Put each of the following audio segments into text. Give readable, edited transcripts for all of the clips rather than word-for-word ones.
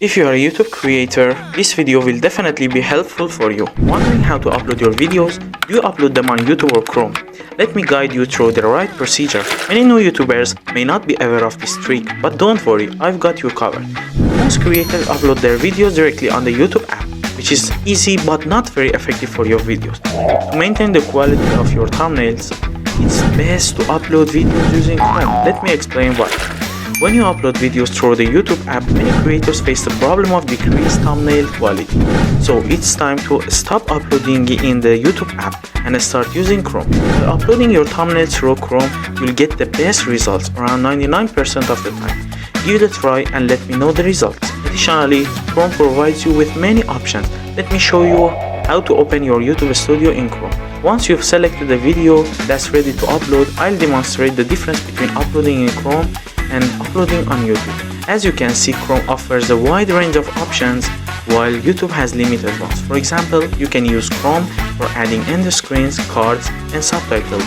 If you are a YouTube creator, this video will definitely be helpful for you. Wondering how to upload your videos? Do you upload them on YouTube or Chrome? Let me guide you through the right procedure. Many new YouTubers may not be aware of this trick, but don't worry, I've got you covered. Most creators upload their videos directly on the YouTube app, which is easy but not very effective for your videos. To maintain the quality of your thumbnails, it's best to upload videos using Chrome. Let me explain why. When you upload videos through the YouTube app, many creators face the problem of decreased thumbnail quality. So it's time to stop uploading in the YouTube app and start using Chrome. By uploading your thumbnails through Chrome, you'll get the best results around 99% of the time. Give it a try and let me know the results. Additionally, Chrome provides you with many options. Let me show you how to open your YouTube Studio in Chrome. Once you've selected the video that's ready to upload, I'll demonstrate the difference between uploading in Chrome and uploading on YouTube. As you can see, Chrome offers a wide range of options while YouTube has limited ones. For example, you can use Chrome for adding end screens, cards, and subtitles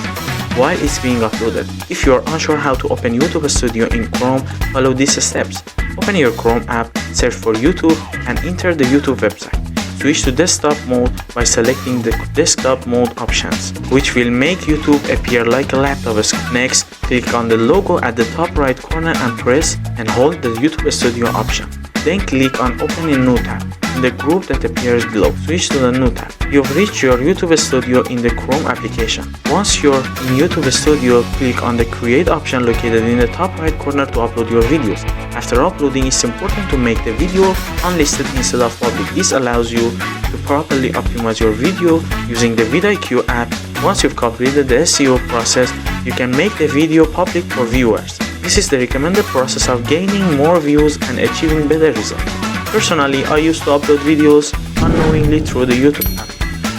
while it's being uploaded. If you are unsure how to open YouTube Studio in Chrome, follow these steps. Open your Chrome app, search for YouTube, and enter the YouTube website. Switch to desktop mode by selecting the desktop mode options, which will make YouTube appear like a laptop screen. Next, click on the logo at the top right corner and press and hold the YouTube Studio option. Then click on Open in New tab in the group that appears below. Switch to the New tab. You've reached your YouTube Studio in the Chrome application. Once you're in YouTube Studio, click on the Create option located in the top right corner to upload your videos. After uploading, it's important to make the video unlisted instead of public. This allows you to properly optimize your video using the vidIQ app. Once you've completed the SEO process, you can make the video public for viewers. This is the recommended process of gaining more views and achieving better results. Personally, I used to upload videos unknowingly through the YouTube app,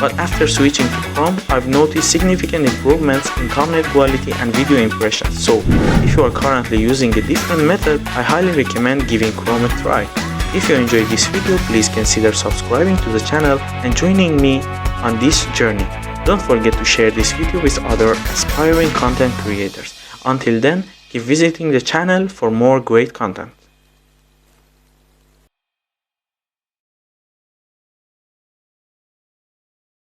but after switching to Chrome, I've noticed significant improvements in thumbnail quality and video impressions. So, if you are currently using a different method, I highly recommend giving Chrome a try. If you enjoyed this video, please consider subscribing to the channel and joining me on this journey. Don't forget to share this video with other aspiring content creators. Until then, keep visiting the channel for more great content.